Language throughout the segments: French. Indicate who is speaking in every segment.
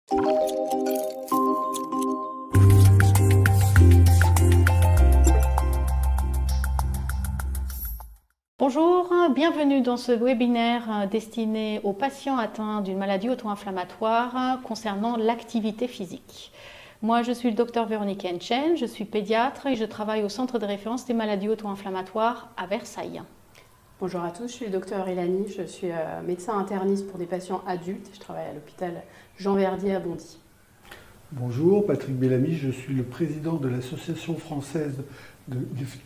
Speaker 1: Bonjour, bienvenue dans ce webinaire destiné aux patients atteints d'une maladie auto-inflammatoire concernant l'activité physique. Moi, je suis le docteur Véronique Henchen, je suis pédiatre et je travaille au centre de référence des maladies auto-inflammatoires à Versailles.
Speaker 2: Bonjour à tous, je suis le docteur Elani, je suis médecin interniste pour des patients adultes. Je travaille à l'hôpital Jean Verdier à Bondy.
Speaker 3: Bonjour, Patrick Bellamy, je suis le président de l'Association française de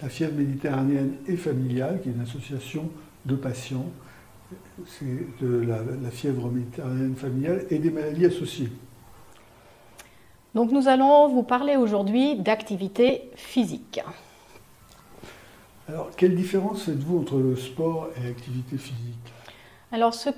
Speaker 3: la fièvre méditerranéenne et familiale, qui est une association de patients. C'est de la fièvre méditerranéenne familiale et des maladies associées.
Speaker 1: Donc nous allons vous parler aujourd'hui d'activité physique.
Speaker 3: Alors, quelle différence faites-vous entre le sport et l'activité physique ?
Speaker 1: Alors ce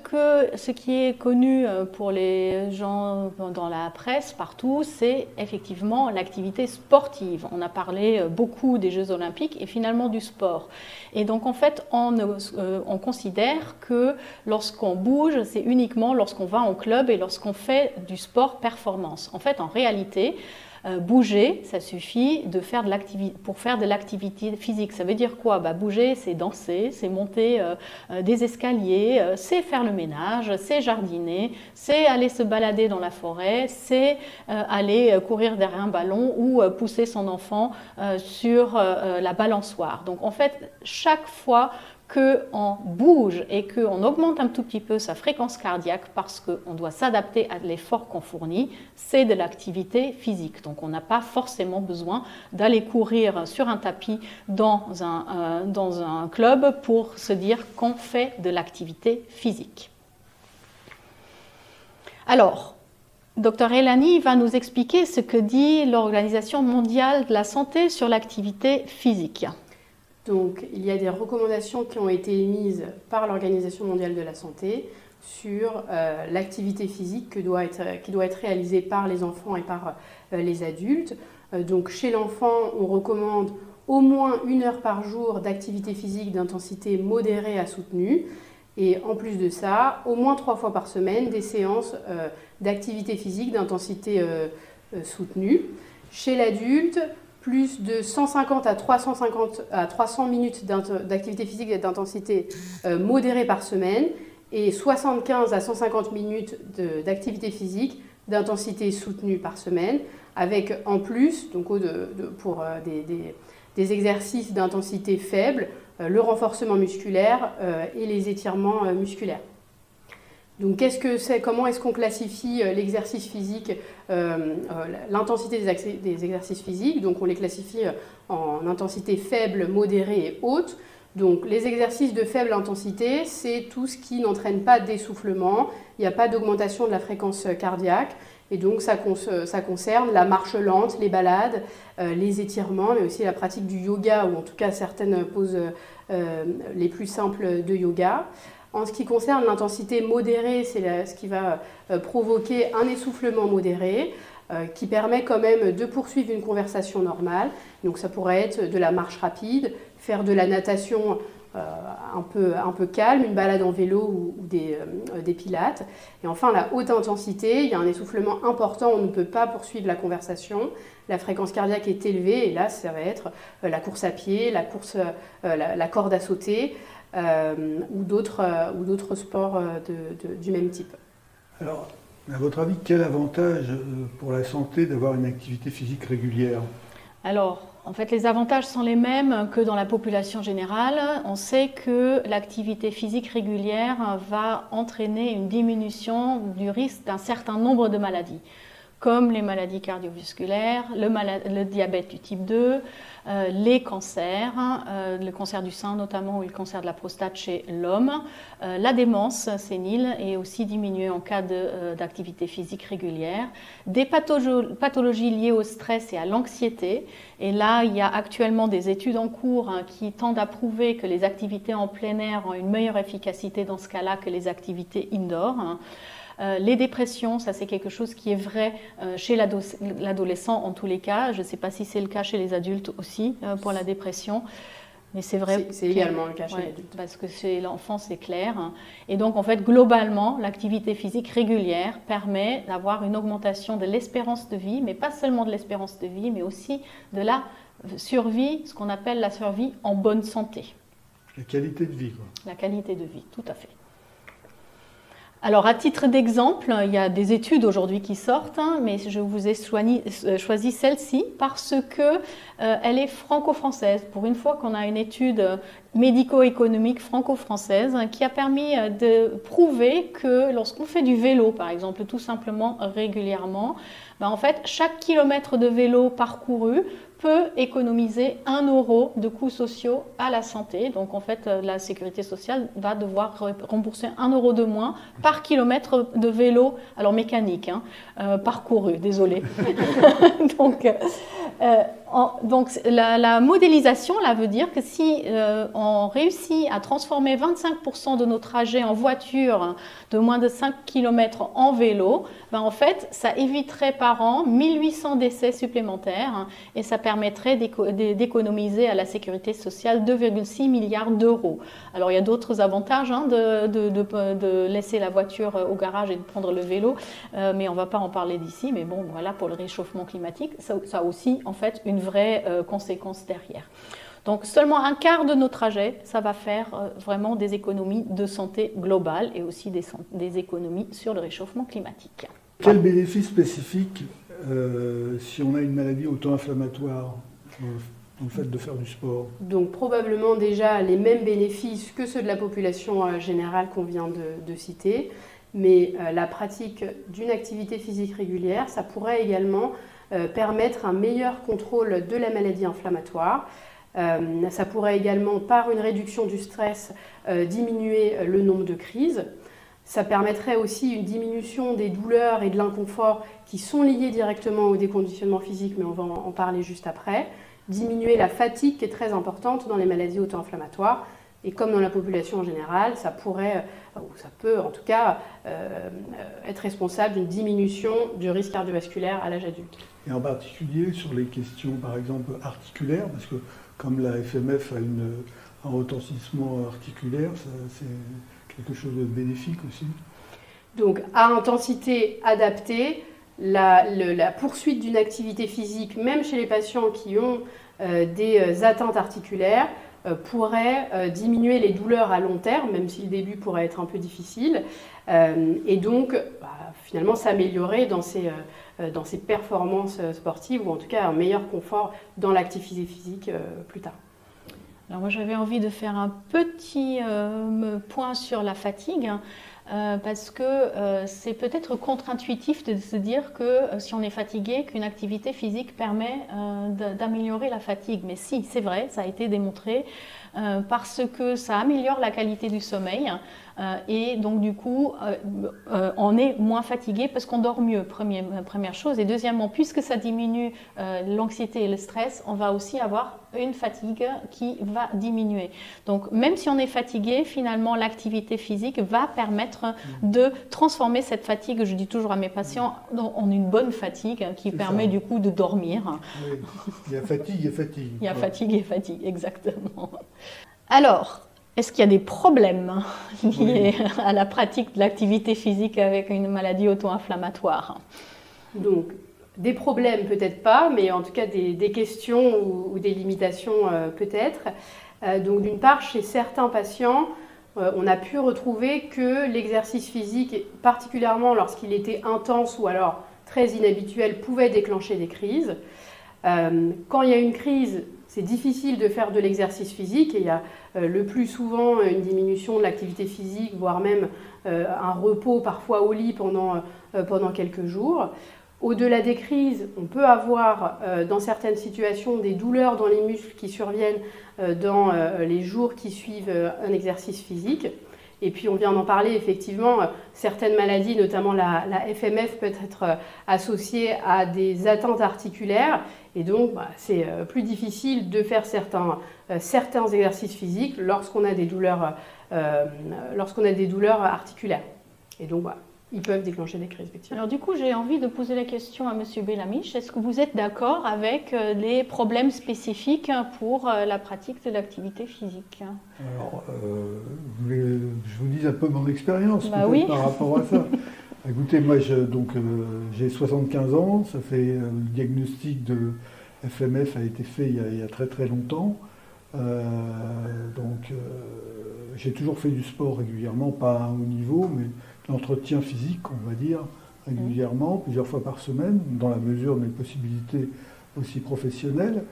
Speaker 1: qui est connu pour les gens dans la presse partout, c'est effectivement l'activité sportive. On a parlé beaucoup des Jeux Olympiques et finalement du sport. Et donc en fait, on considère que lorsqu'on bouge, c'est uniquement lorsqu'on va en club et lorsqu'on fait du sport performance. En fait, en réalité, bouger, ça suffit pour faire de l'activité physique. Ça veut dire quoi? Bouger, c'est danser, c'est monter des escaliers, c'est faire le ménage, c'est jardiner, c'est aller se balader dans la forêt, c'est aller courir derrière un ballon ou pousser son enfant sur la balançoire. Donc en fait, chaque fois qu'on bouge et qu'on augmente un tout petit peu sa fréquence cardiaque parce qu'on doit s'adapter à l'effort qu'on fournit, c'est de l'activité physique. Donc on n'a pas forcément besoin d'aller courir sur un tapis dans un club pour se dire qu'on fait de l'activité physique. Alors, Dr Elani va nous expliquer ce que dit l'Organisation mondiale de la santé sur l'activité physique.
Speaker 2: Donc, il y a des recommandations qui ont été émises par l'Organisation mondiale de la santé sur l'activité physique qui doit être réalisée par les enfants et par les adultes. Donc, chez l'enfant, on recommande au moins 1 heure par jour d'activité physique d'intensité modérée à soutenue. Et en plus de ça, au moins 3 fois par semaine, des séances d'activité physique d'intensité soutenue. Chez l'adulte, plus de 150 à 300 minutes d'activité physique d'intensité modérée par semaine et 75 à 150 minutes d'activité physique d'intensité soutenue par semaine, avec en plus, donc pour des exercices d'intensité faible, le renforcement musculaire et les étirements musculaires. Donc, comment est-ce qu'on classifie l'exercice physique, l'intensité des exercices physiques? Donc, on les classifie en intensité faible, modérée et haute. Donc, les exercices de faible intensité, c'est tout ce qui n'entraîne pas d'essoufflement, il n'y a pas d'augmentation de la fréquence cardiaque. Et donc, ça concerne la marche lente, les balades, les étirements, mais aussi la pratique du yoga, ou en tout cas certaines poses les plus simples de yoga. En ce qui concerne l'intensité modérée, c'est ce qui va provoquer un essoufflement modéré qui permet quand même de poursuivre une conversation normale. Donc ça pourrait être de la marche rapide, faire de la natation un peu calme, une balade en vélo ou des pilates. Et enfin, la haute intensité, il y a un essoufflement important, on ne peut pas poursuivre la conversation. La fréquence cardiaque est élevée et là, ça va être la course à pied, la corde à sauter. Ou d'autres sports du même type.
Speaker 3: Alors, à votre avis, quel avantage pour la santé d'avoir une activité physique régulière?
Speaker 1: Alors, en fait, les avantages sont les mêmes que dans la population générale. On sait que l'activité physique régulière va entraîner une diminution du risque d'un certain nombre de maladies, comme les maladies cardiovasculaires, le diabète du type 2, les cancers, le cancer du sein notamment ou le cancer de la prostate chez l'homme. La démence sénile est aussi diminuée en cas d'activité physique régulière. Des pathologies liées au stress et à l'anxiété. Et là, il y a actuellement des études en cours qui tendent à prouver que les activités en plein air ont une meilleure efficacité dans ce cas-là que les activités indoor. Les dépressions, ça c'est quelque chose qui est vrai chez l'adolescent en tous les cas. Je ne sais pas si c'est le cas chez les adultes aussi pour la dépression. Mais c'est vrai.
Speaker 2: C'est également le cas chez l'adulte.
Speaker 1: Parce que chez l'enfant, c'est clair. Et donc, en fait, globalement, l'activité physique régulière permet d'avoir une augmentation de l'espérance de vie, mais pas seulement de l'espérance de vie, mais aussi de la survie, ce qu'on appelle la survie en bonne santé.
Speaker 3: La qualité de vie, quoi.
Speaker 1: La qualité de vie, tout à fait. Alors, à titre d'exemple, il y a des études aujourd'hui qui sortent, mais je vous ai choisi celle-ci parce qu'elle est franco-française. Pour une fois qu'on a une étude médico-économique franco-française qui a permis de prouver que lorsqu'on fait du vélo, par exemple, tout simplement régulièrement, en fait, chaque kilomètre de vélo parcouru peut économiser 1 euro de coûts sociaux à la santé. Donc en fait, la sécurité sociale va devoir rembourser 1 euro de moins par kilomètre de vélo, alors mécanique, parcouru, désolé. Donc la modélisation, là, veut dire que si on réussit à transformer 25% de nos trajets en voiture de moins de 5 km en vélo, en fait, ça éviterait par an 1800 décès supplémentaires et ça permettrait d'économiser à la sécurité sociale 2,6 milliards d'euros. Alors, il y a d'autres avantages de laisser la voiture au garage et de prendre le vélo, mais on ne va pas en parler d'ici. Mais bon, voilà, pour le réchauffement climatique, ça a aussi, en fait, une vraie conséquence derrière. Donc, seulement un quart de nos trajets, ça va faire vraiment des économies de santé globale et aussi des économies sur le réchauffement climatique.
Speaker 3: Quel bénéfice spécifique si on a une maladie auto-inflammatoire dans le fait de faire du sport?
Speaker 2: Donc probablement déjà les mêmes bénéfices que ceux de la population générale qu'on vient de citer, mais la pratique d'une activité physique régulière, ça pourrait également permettre un meilleur contrôle de la maladie inflammatoire. Ça pourrait également, par une réduction du stress, diminuer le nombre de crises. Ça permettrait aussi une diminution des douleurs et de l'inconfort qui sont liés directement au déconditionnement physique, mais on va en parler juste après. Diminuer la fatigue qui est très importante dans les maladies auto-inflammatoires. Et comme dans la population en général, ça peut en tout cas être responsable d'une diminution du risque cardiovasculaire à l'âge adulte.
Speaker 3: Et en particulier sur les questions, par exemple, articulaires, parce que comme la FMF a un retentissement articulaire, c'est quelque chose de bénéfique aussi.
Speaker 2: Donc, à intensité adaptée, la poursuite d'une activité physique, même chez les patients qui ont des atteintes articulaires, pourrait diminuer les douleurs à long terme, même si le début pourrait être un peu difficile, et donc finalement s'améliorer dans ses performances sportives, ou en tout cas un meilleur confort dans l'activité physique plus tard.
Speaker 1: Alors moi j'avais envie de faire un petit point sur la fatigue, parce que c'est peut-être contre-intuitif de se dire que si on est fatigué, qu'une activité physique permet d'améliorer la fatigue. Mais si, c'est vrai, ça a été démontré parce que ça améliore la qualité du sommeil et donc du coup on est moins fatigué parce qu'on dort mieux, première chose. Et deuxièmement, puisque ça diminue l'anxiété et le stress, on va aussi avoir une fatigue qui va diminuer. Donc même si on est fatigué, finalement l'activité physique va permettre de transformer cette fatigue, je dis toujours à mes patients, en une bonne fatigue qui permet du coup de dormir.
Speaker 3: Oui. Il y a fatigue et fatigue.
Speaker 1: Il y a fatigue et fatigue, exactement. Alors, est-ce qu'il y a des problèmes liés à la pratique de l'activité physique avec une maladie auto-inflammatoire?
Speaker 2: Donc, des problèmes peut-être pas, mais en tout cas des questions ou des limitations peut-être. Donc d'une part, chez certains patients, on a pu retrouver que l'exercice physique, particulièrement lorsqu'il était intense ou alors très inhabituel, pouvait déclencher des crises. Quand il y a une crise, c'est difficile de faire de l'exercice physique et il y a le plus souvent une diminution de l'activité physique, voire même un repos parfois au lit pendant quelques jours. Au-delà des crises, on peut avoir dans certaines situations des douleurs dans les muscles qui surviennent dans les jours qui suivent un exercice physique. Et puis on vient d'en parler, effectivement, certaines maladies, notamment la FMF, peut être associée à des atteintes articulaires. Et donc c'est plus difficile de faire certains exercices physiques lorsqu'on a des douleurs articulaires. Et donc ils peuvent déclencher des crises, effectivement.
Speaker 1: Alors du coup, j'ai envie de poser la question à Monsieur Bellamiche. Est-ce que vous êtes d'accord avec les problèmes spécifiques pour la pratique de l'activité physique?
Speaker 3: Alors, vous voulez que je vous dise un peu mon expérience
Speaker 1: Oui.
Speaker 3: par rapport à ça. Écoutez, moi, j'ai 75 ans. Ça fait le diagnostic de FMF a été fait il y a très très longtemps. J'ai toujours fait du sport régulièrement, pas à un haut niveau, mais l'entretien physique, on va dire, régulièrement, plusieurs fois par semaine, dans la mesure de mes possibilités aussi professionnelles.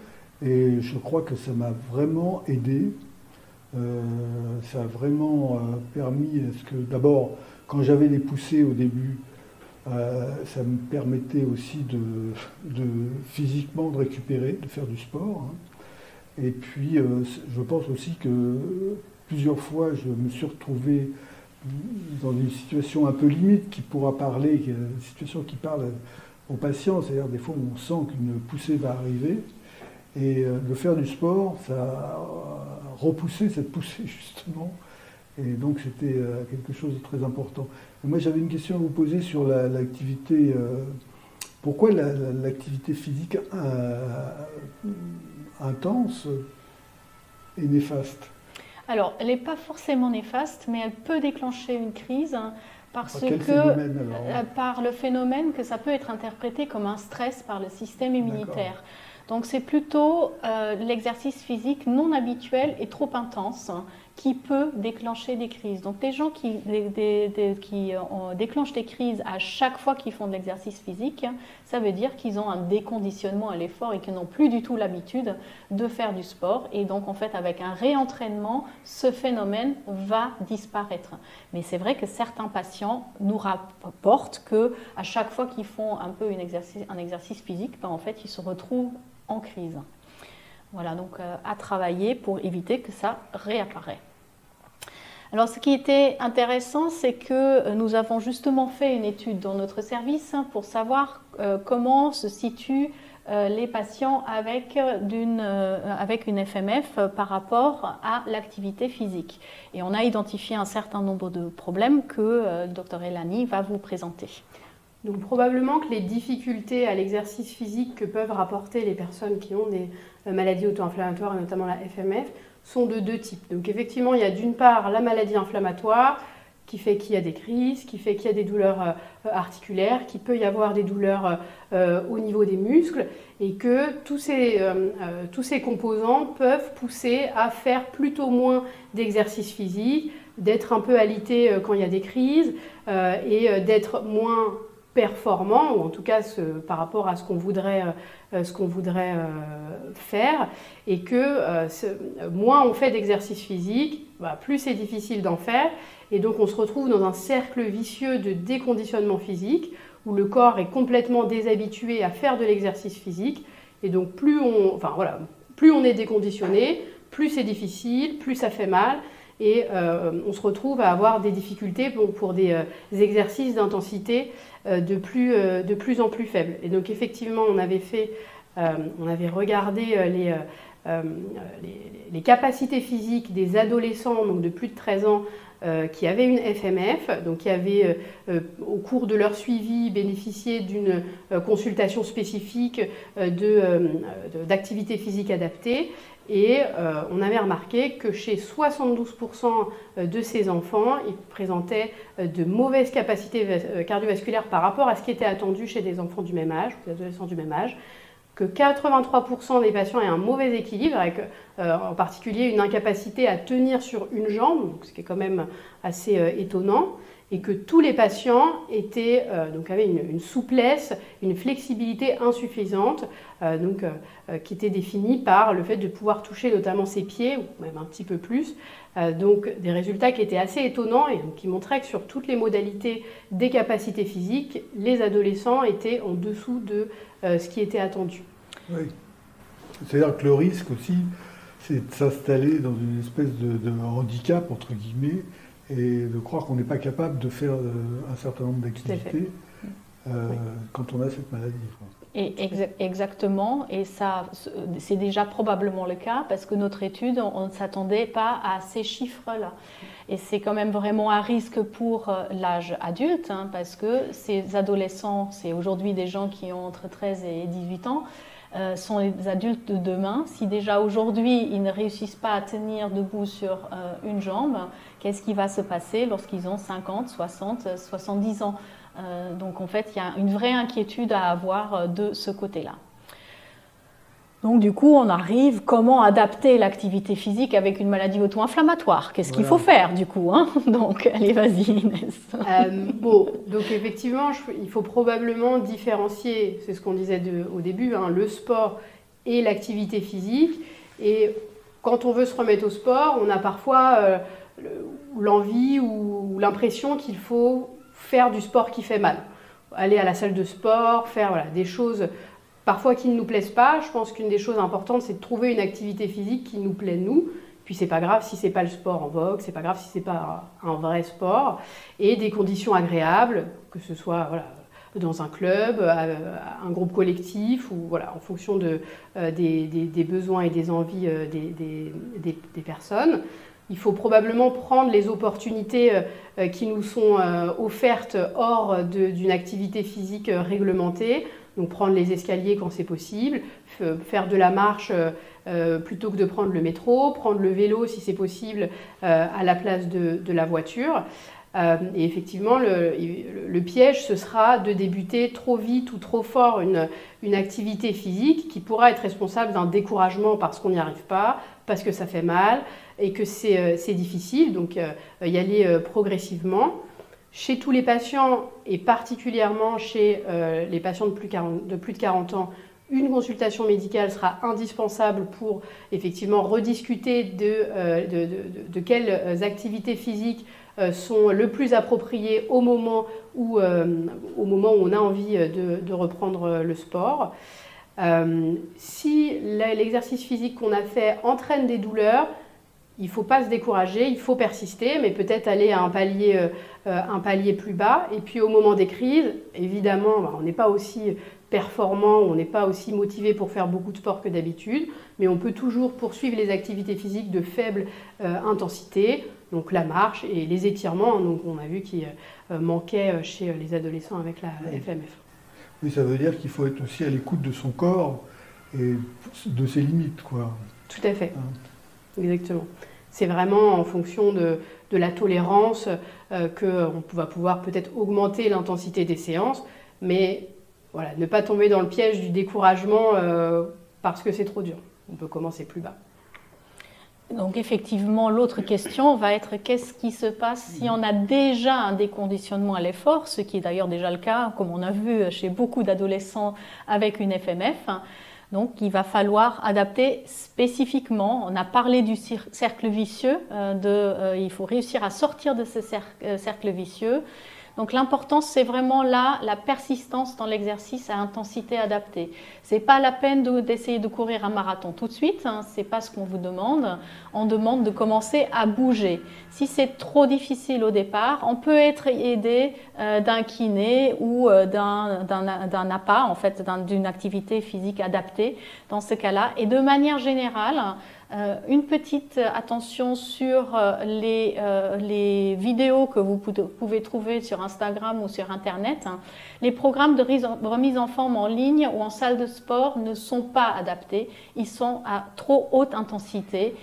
Speaker 3: Et je crois que ça m'a vraiment aidé. Ça a vraiment permis, est-ce que d'abord, quand j'avais les poussées au début, ça me permettait aussi physiquement de récupérer, de faire du sport. Hein. Et puis, je pense aussi que plusieurs fois, je me suis retrouvé dans une situation un peu limite qui pourra parler, une situation qui parle aux patients. C'est-à-dire, des fois, on sent qu'une poussée va arriver. Et de faire du sport, ça a repoussé cette poussée, justement. Et donc, c'était quelque chose de très important. Et moi, j'avais une question à vous poser sur l'activité. Pourquoi l'activité physique intense est néfaste?
Speaker 1: Alors, elle n'est pas forcément néfaste, mais elle peut déclencher une crise parce
Speaker 3: Quel
Speaker 1: que
Speaker 3: phénomène, alors
Speaker 1: par le phénomène que ça peut être interprété comme un stress par le système immunitaire. Donc c'est plutôt l'exercice physique non habituel et trop intense qui peut déclencher des crises. Donc les gens qui déclenchent des crises à chaque fois qu'ils font de l'exercice physique, ça veut dire qu'ils ont un déconditionnement à l'effort et qu'ils n'ont plus du tout l'habitude de faire du sport. Et donc en fait avec un réentraînement, ce phénomène va disparaître. Mais c'est vrai que certains patients nous rapportent qu'à chaque fois qu'ils font un peu un exercice physique, en fait ils se retrouvent en crise. Voilà, donc à travailler pour éviter que ça réapparaît. Alors ce qui était intéressant, c'est que nous avons justement fait une étude dans notre service pour savoir comment se situent les patients avec une FMF par rapport à l'activité physique. Et on a identifié un certain nombre de problèmes que le Dr Elani va vous présenter.
Speaker 2: Donc probablement que les difficultés à l'exercice physique que peuvent rapporter les personnes qui ont des maladies auto-inflammatoires, et notamment la FMF, sont de deux types. Donc effectivement, il y a d'une part la maladie inflammatoire qui fait qu'il y a des crises, qui fait qu'il y a des douleurs articulaires, qu'il peut y avoir des douleurs au niveau des muscles, et que tous ces composants peuvent pousser à faire plutôt moins d'exercice physique, d'être un peu alité quand il y a des crises, et d'être moins performant, ou en tout cas par rapport à ce qu'on voudrait faire, et que moins on fait d'exercice physique, plus c'est difficile d'en faire, et donc on se retrouve dans un cercle vicieux de déconditionnement physique, où le corps est complètement déshabitué à faire de l'exercice physique, et donc plus on est déconditionné, plus c'est difficile, plus ça fait mal, et on se retrouve à avoir des difficultés pour des exercices d'intensité de plus en plus faibles. Et donc effectivement, on avait regardé les capacités physiques des adolescents, donc de plus de 13 ans, qui avaient une FMF, donc qui avaient au cours de leur suivi bénéficié d'une consultation spécifique d'activité physique adaptée. Et on avait remarqué que chez 72% de ces enfants, ils présentaient de mauvaises capacités cardiovasculaires par rapport à ce qui était attendu chez des enfants du même âge, des adolescents du même âge, que 83% des patients aient un mauvais équilibre, avec en particulier une incapacité à tenir sur une jambe, ce qui est quand même assez étonnant, et que tous les patients avaient une souplesse, une flexibilité insuffisante, qui était définie par le fait de pouvoir toucher notamment ses pieds, ou même un petit peu plus. Donc des résultats qui étaient assez étonnants et qui montraient que sur toutes les modalités des capacités physiques, les adolescents étaient en dessous de ce qui était attendu.
Speaker 3: Oui. C'est-à-dire que le risque aussi, c'est de s'installer dans une espèce de handicap, entre guillemets, et de croire qu'on n'est pas capable de faire un certain nombre d'activités. quand on a cette maladie, quoi.
Speaker 1: Et exactement, et ça, c'est déjà probablement le cas parce que notre étude, on ne s'attendait pas à ces chiffres-là. Et c'est quand même vraiment un risque pour l'âge adulte, hein, parce que ces adolescents, c'est aujourd'hui des gens qui ont entre 13 et 18 ans, sont les adultes de demain. Si déjà aujourd'hui, ils ne réussissent pas à tenir debout sur une jambe, qu'est-ce qui va se passer lorsqu'ils ont 50, 60, 70 ans ? Donc en fait, il y a une vraie inquiétude à avoir de ce côté-là. Donc du coup, on arrive comment adapter l'activité physique avec une maladie auto-inflammatoire. Qu'est-ce qu'il faut faire du coup, hein? Donc allez, vas-y Inès.
Speaker 2: Donc effectivement, il faut probablement différencier, c'est ce qu'on disait au début, hein, le sport et l'activité physique. Et quand on veut se remettre au sport, on a parfois l'envie ou l'impression qu'il faut faire du sport qui fait mal. Aller à la salle de sport, faire des choses parfois qui ne nous plaisent pas. Je pense qu'une des choses importantes, c'est de trouver une activité physique qui nous plaît nous. Puis c'est pas grave si c'est pas le sport en vogue, c'est pas grave si c'est pas un vrai sport. Et des conditions agréables, que ce soit dans un club, un groupe collectif, ou en fonction des besoins et des envies des personnes. Il faut probablement prendre les opportunités qui nous sont offertes hors d'une activité physique réglementée. Donc prendre les escaliers quand c'est possible, faire de la marche plutôt que de prendre le métro, prendre le vélo si c'est possible à la place de la voiture. Et effectivement, le piège, ce sera de débuter trop vite ou trop fort une activité physique qui pourra être responsable d'un découragement parce qu'on n'y arrive pas, parce que ça fait mal et que c'est difficile. Donc y aller progressivement. Chez tous les patients, et particulièrement chez les patients de plus de 40 ans, une consultation médicale sera indispensable pour effectivement rediscuter de quelles activités physiques sont le plus appropriées au moment où on a envie de reprendre le sport. Si l'exercice physique qu'on a fait entraîne des douleurs, il ne faut pas se décourager, il faut persister, mais peut-être aller à un palier plus bas. Et puis au moment des crises, évidemment, on n'est pas aussi performant, on n'est pas aussi motivé pour faire beaucoup de sport que d'habitude, mais on peut toujours poursuivre les activités physiques de faible intensité, donc la marche et les étirements, donc on a vu qui manquaient chez les adolescents avec la FMF.
Speaker 3: Oui, ça veut dire qu'il faut être aussi à l'écoute de son corps et de ses limites, quoi.
Speaker 2: Tout à fait. Exactement. C'est vraiment en fonction de la tolérance qu'on va pouvoir peut-être augmenter l'intensité des séances, mais ne pas tomber dans le piège du découragement parce que c'est trop dur. On peut commencer plus bas.
Speaker 1: Donc effectivement, l'autre question va être qu'est-ce qui se passe si on a déjà un déconditionnement à l'effort, ce qui est d'ailleurs déjà le cas, comme on a vu chez beaucoup d'adolescents avec une FMF. Donc, il va falloir adapter spécifiquement. On a parlé du cercle vicieux, il faut réussir à sortir de ce cercle vicieux. Donc, l'important, c'est vraiment là la persistance dans l'exercice à intensité adaptée. Ce n'est pas la peine d'essayer de courir un marathon tout de suite, hein, ce n'est pas ce qu'on vous demande. On demande de commencer à bouger. Si c'est trop difficile au départ, on peut être aidé d'un kiné ou d'un APA, en fait, d'une activité physique adaptée dans ce cas-là. Et de manière générale, une petite attention sur les vidéos que vous pouvez trouver sur Instagram ou sur Internet. Les programmes de remise en forme en ligne ou en salle de sport ne sont pas adaptés. Ils sont à trop haute intensité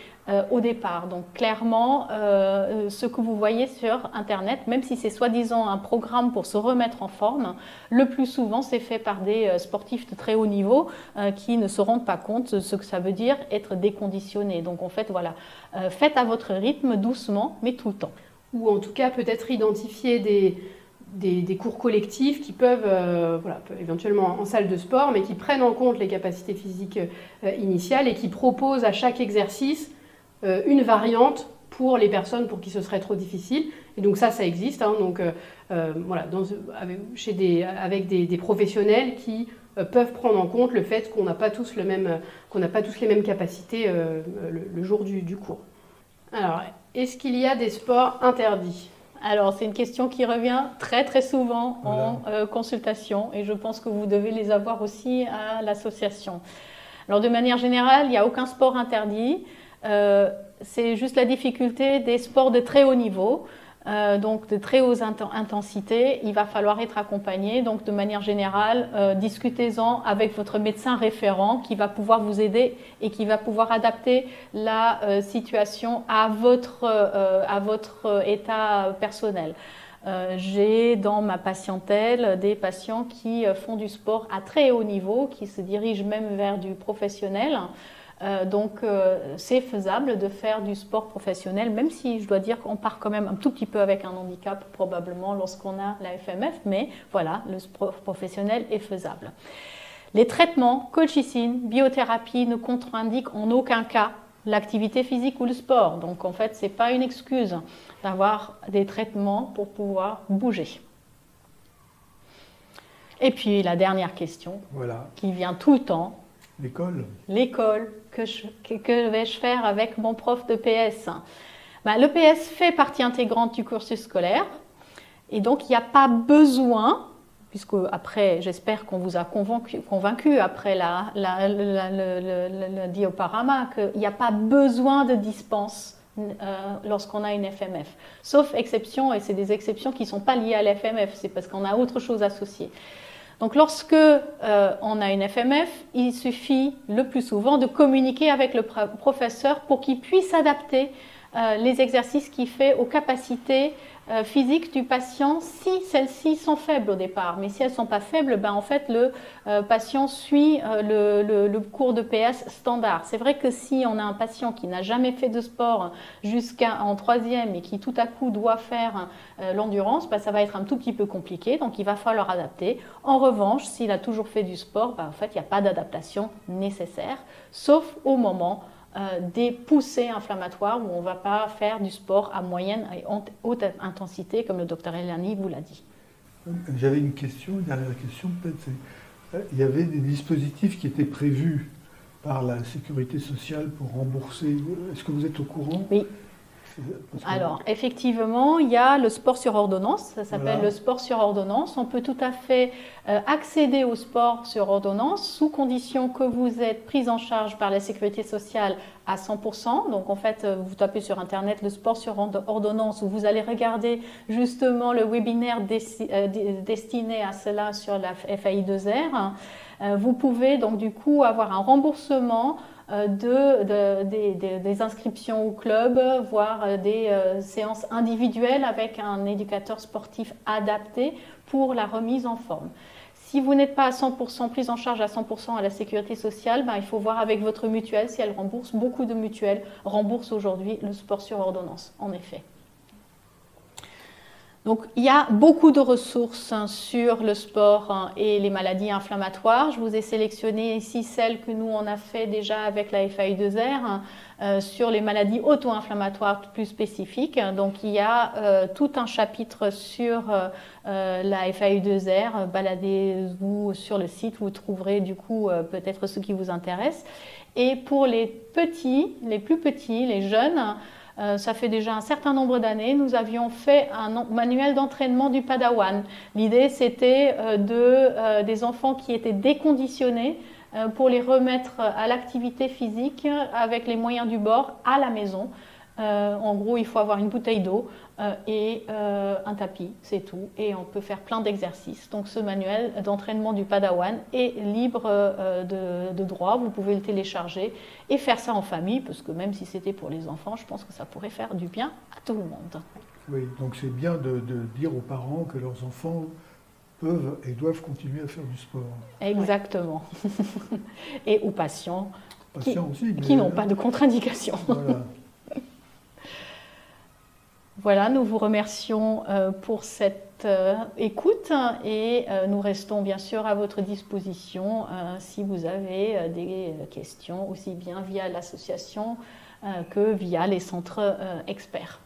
Speaker 1: au départ. Donc clairement, ce que vous voyez sur Internet, même si c'est soi-disant un programme pour se remettre en forme, le plus souvent c'est fait par des sportifs de très haut niveau qui ne se rendent pas compte de ce que ça veut dire être déconditionné. Donc en fait, faites à votre rythme, doucement, mais tout le temps.
Speaker 2: Ou en tout cas peut-être identifier des cours collectifs qui peuvent, éventuellement en salle de sport, mais qui prennent en compte les capacités physiques initiales et qui proposent à chaque exercice une variante pour les personnes pour qui ce serait trop difficile. Et donc ça existe. Hein, donc avec des professionnels qui peuvent prendre en compte le fait qu'on n'a pas tous les mêmes capacités le jour du cours. Alors, est-ce qu'il y a des sports interdits ?
Speaker 1: Alors, c'est une question qui revient très très souvent en consultation et je pense que vous devez les avoir aussi à l'association. Alors, de manière générale, il n'y a aucun sport interdit. C'est juste la difficulté des sports de très haut niveau, donc de très haute intensité. Il va falloir être accompagné. Donc, de manière générale, discutez-en avec votre médecin référent qui va pouvoir vous aider et qui va pouvoir adapter la situation à votre état personnel. J'ai dans ma patientèle des patients qui font du sport à très haut niveau, qui se dirigent même vers du professionnel. Donc c'est faisable de faire du sport professionnel, même si je dois dire qu'on part quand même un tout petit peu avec un handicap probablement lorsqu'on a la FMF, mais voilà, le sport professionnel est faisable. Les traitements, colchicine, biothérapie ne contre-indiquent en aucun cas l'activité physique ou le sport. Donc en fait, ce n'est pas une excuse d'avoir des traitements pour pouvoir bouger. Et puis la dernière question qui vient tout le temps.
Speaker 3: L'école.
Speaker 1: L'école, que vais-je faire avec mon prof de PS? Le PS fait partie intégrante du cursus scolaire et donc il n'y a pas besoin, puisque après j'espère qu'on vous a convaincu après le dioparama qu'il n'y a pas besoin de dispense lorsqu'on a une FMF. Sauf exception, et c'est des exceptions qui ne sont pas liées à la FMF, c'est parce qu'on a autre chose associée. Donc lorsque on a une FMF, il suffit le plus souvent de communiquer avec le professeur pour qu'il puisse adapter les exercices qu'il fait aux capacités physiques du patient si celles-ci sont faibles au départ. Mais si elles ne sont pas faibles, en fait le patient suit le cours de PS standard. C'est vrai que si on a un patient qui n'a jamais fait de sport jusqu'en 3e et qui tout à coup doit faire l'endurance, ça va être un tout petit peu compliqué, donc il va falloir adapter. En revanche, s'il a toujours fait du sport, en fait il n'y a pas d'adaptation nécessaire, sauf au moment des poussées inflammatoires où on ne va pas faire du sport à moyenne et haute intensité comme le docteur Elani vous l'a dit.
Speaker 3: J'avais une dernière question peut-être. Il y avait des dispositifs qui étaient prévus par la sécurité sociale pour rembourser. Est-ce que vous êtes au courant?
Speaker 1: Oui. Alors, effectivement, il y a le sport sur ordonnance, ça s'appelle le sport sur ordonnance. On peut tout à fait accéder au sport sur ordonnance sous condition que vous êtes pris en charge par la sécurité sociale à 100%. Donc, en fait, vous tapez sur Internet le sport sur ordonnance où vous allez regarder justement le webinaire destiné à cela sur la FAI2R. Vous pouvez donc du coup avoir un remboursement des inscriptions au club, voire des séances individuelles avec un éducateur sportif adapté pour la remise en forme. Si vous n'êtes pas à 100% prise en charge à 100% à la sécurité sociale, il faut voir avec votre mutuelle si elle rembourse. Beaucoup de mutuelles remboursent aujourd'hui le sport sur ordonnance, en effet. Donc, il y a beaucoup de ressources sur le sport et les maladies inflammatoires. Je vous ai sélectionné ici celles que nous, on a fait déjà avec la FAI2R sur les maladies auto-inflammatoires plus spécifiques. Donc, il y a tout un chapitre sur la FAI2R. Baladez-vous sur le site, vous trouverez du coup peut-être ce qui vous intéresse. Et pour les plus petits, les jeunes, ça fait déjà un certain nombre d'années, nous avions fait un manuel d'entraînement du Padawan. L'idée, c'était des enfants qui étaient déconditionnés pour les remettre à l'activité physique avec les moyens du bord à la maison. En gros, il faut avoir une bouteille d'eau et un tapis, c'est tout. Et on peut faire plein d'exercices. Donc ce manuel d'entraînement du Padawan est libre de droit. Vous pouvez le télécharger et faire ça en famille, parce que même si c'était pour les enfants, je pense que ça pourrait faire du bien à tout le monde.
Speaker 3: Oui, donc c'est bien de dire aux parents que leurs enfants peuvent et doivent continuer à faire du sport.
Speaker 1: Exactement. Et aux patients
Speaker 3: aussi,
Speaker 1: qui n'ont pas de contre-indication.
Speaker 3: Voilà.
Speaker 1: Voilà, nous vous remercions pour cette écoute et nous restons bien sûr à votre disposition si vous avez des questions, aussi bien via l'association que via les centres experts.